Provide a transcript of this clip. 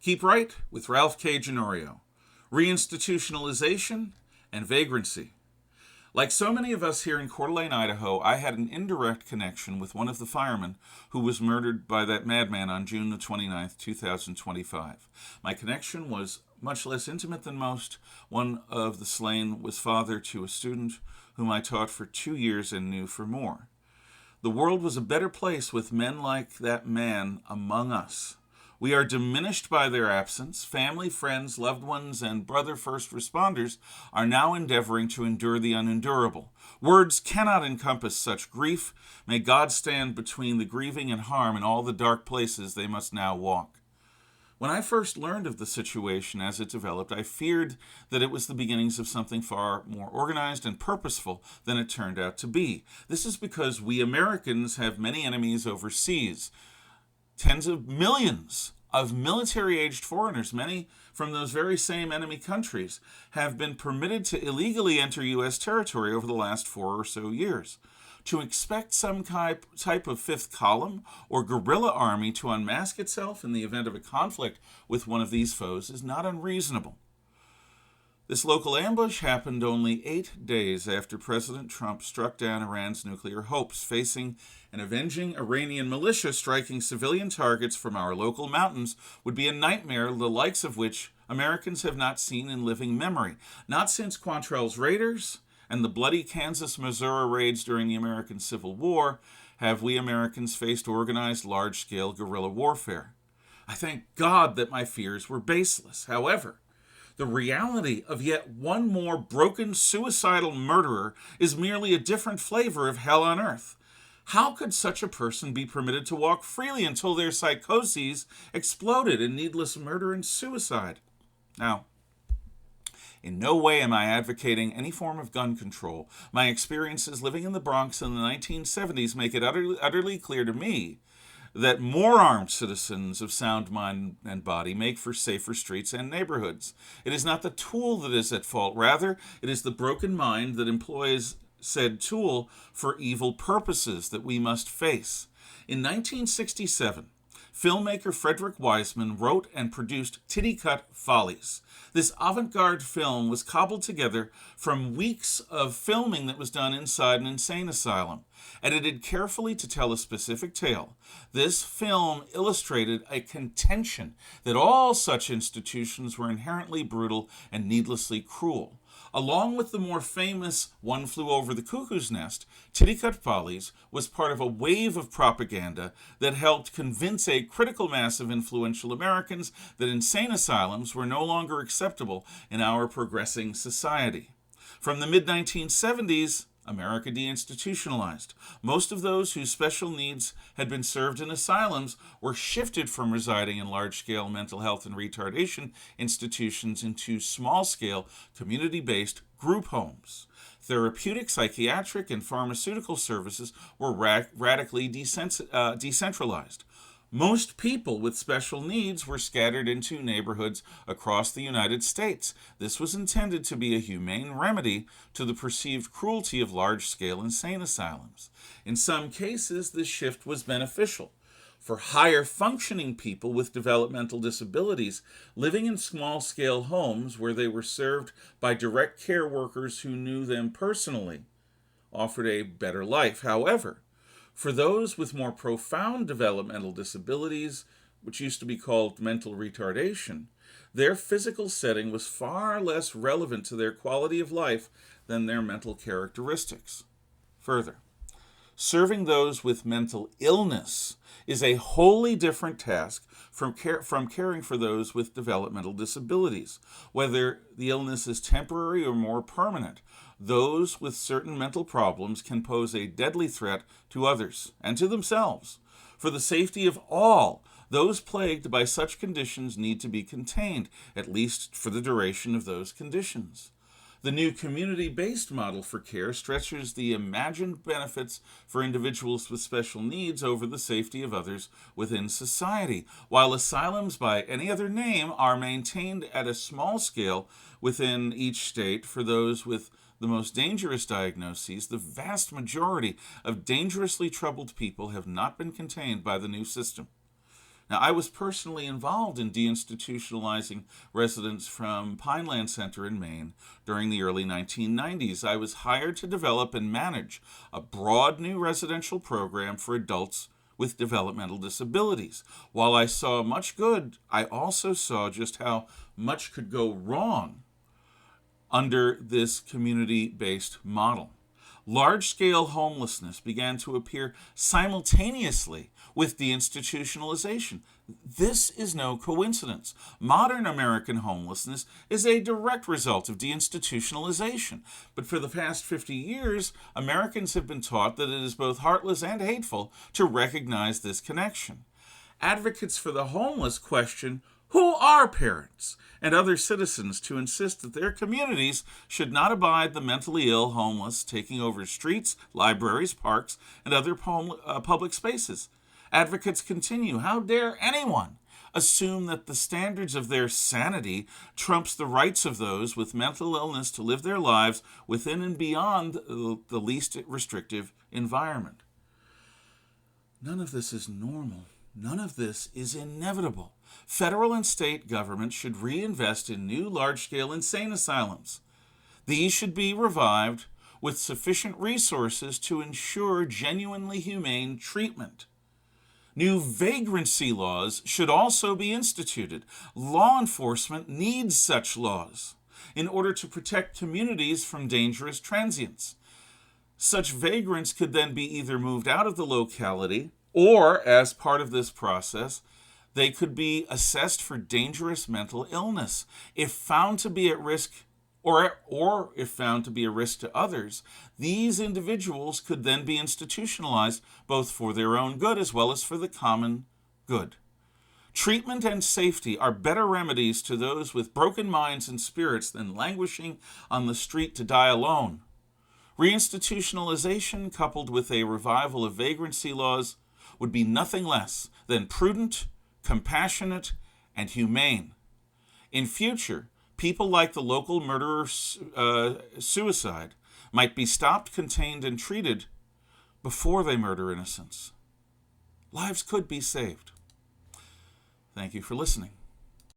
Keep Right with Ralph K. Ginorio. RE-INSTITUTIONALIZATION and Vagrancy. Like so many of us here in Coeur d'Alene, Idaho, I had an indirect connection with one of the firemen who was murdered by that madman on June the 29th, 2025. My connection was much less intimate than most. One of the slain was father to a student whom I taught for 2 years and knew for more. The world was a better place with men like that man among us. We are diminished by their absence. Family, friends, loved ones, and brother first responders are now endeavoring to endure the unendurable. Words cannot encompass such grief. May God stand between the grieving and harm in all the dark places they must now walk. When I first learned of the situation as it developed, I feared that it was the beginnings of something far more organized and purposeful than it turned out to be. This is because we Americans have many enemies overseas. Tens of millions of military-aged foreigners, many from those very same enemy countries, have been permitted to illegally enter U.S. territory over the last 4 or so years. To expect some type of fifth column or guerrilla army to unmask itself in the event of a conflict with one of these foes is not unreasonable. This local ambush happened only 8 days after President Trump struck down Iran's nuclear hopes, facing an avenging Iranian militia striking civilian targets from our local mountains would be a nightmare the likes of which Americans have not seen in living memory, not since Quantrell's raiders and the bloody Kansas-Missouri raids during the American Civil War have we Americans faced organized large-scale guerrilla warfare. I thank God that my fears were baseless. However, the reality of yet one more broken, suicidal murderer is merely a different flavor of hell on earth. How could such a person be permitted to walk freely until their psychoses exploded in needless murder and suicide? Now, in no way am I advocating any form of gun control. My experiences living in the Bronx in the 1970s make it utterly clear to me that more armed citizens of sound mind and body make for safer streets and neighborhoods. It is not the tool that is at fault. Rather, it is the broken mind that employs said tool for evil purposes that we must face. In 1967, filmmaker Frederick Wiseman wrote and produced Titty-Cut Follies. This avant-garde film was cobbled together from weeks of filming that was done inside an insane asylum, edited carefully to tell a specific tale. This film illustrated a contention that all such institutions were inherently brutal and needlessly cruel. Along with the more famous One Flew Over the Cuckoo's Nest, Titty-Cut Follies was part of a wave of propaganda that helped convince a critical mass of influential Americans that insane asylums were no longer acceptable in our progressing society. From the mid-1970s, America de-institutionalized. Most of those whose special needs had been served in asylums were shifted from residing in large-scale mental health and retardation institutions into small-scale, community-based group homes. Therapeutic, psychiatric, and pharmaceutical services were radically decentralized. Most people with special needs were scattered into neighborhoods across the United States. This was intended to be a humane remedy to the perceived cruelty of large-scale insane asylums. In some cases, this shift was beneficial. For higher functioning people with developmental disabilities, living in small-scale homes where they were served by direct care workers who knew them personally offered a better life. However, for those with more profound developmental disabilities, which used to be called mental retardation, their physical setting was far less relevant to their quality of life than their mental characteristics. Further, serving those with mental illness is a wholly different task from caring for those with developmental disabilities. Whether the illness is temporary or more permanent, those with certain mental problems can pose a deadly threat to others and to themselves. For the safety of all, those plagued by such conditions need to be contained, at least for the duration of those conditions. The new community-based model for care stretches the imagined benefits for individuals with special needs over the safety of others within society, while asylums by any other name are maintained at a small scale within each state for those with the most dangerous diagnoses. The vast majority of dangerously troubled people have not been contained by the new system. Now, I was personally involved in deinstitutionalizing residents from Pineland Center in Maine during the early 1990s. I was hired to develop and manage a broad new residential program for adults with developmental disabilities. While I saw much good, I also saw just how much could go wrong under this community-based model. Large-scale homelessness began to appear simultaneously with deinstitutionalization. This is no coincidence. Modern American homelessness is a direct result of deinstitutionalization. But for the past 50 years, Americans have been taught that it is both heartless and hateful to recognize this connection. Advocates for the homeless question, who are parents and other citizens to insist that their communities should not abide the mentally ill homeless taking over streets, libraries, parks, and other public spaces? Advocates continue, how dare anyone assume that the standards of their sanity trumps the rights of those with mental illness to live their lives within and beyond the least restrictive environment? None of this is normal. None of this is inevitable. Federal and state governments should reinvest in new large-scale insane asylums. These should be revived with sufficient resources to ensure genuinely humane treatment. New vagrancy laws should also be instituted. Law enforcement needs such laws in order to protect communities from dangerous transients. Such vagrants could then be either moved out of the locality or, as part of this process, they could be assessed for dangerous mental illness. If found to be at risk or if found to be a risk to others, these individuals could then be institutionalized both for their own good as well as for the common good. Treatment and safety are better remedies to those with broken minds and spirits than languishing on the street to die alone. Reinstitutionalization coupled with a revival of vagrancy laws would be nothing less than prudent, compassionate, and humane. In future, people like the local murderer suicide might be stopped, contained, and treated before they murder innocents. Lives could be saved. Thank you for listening.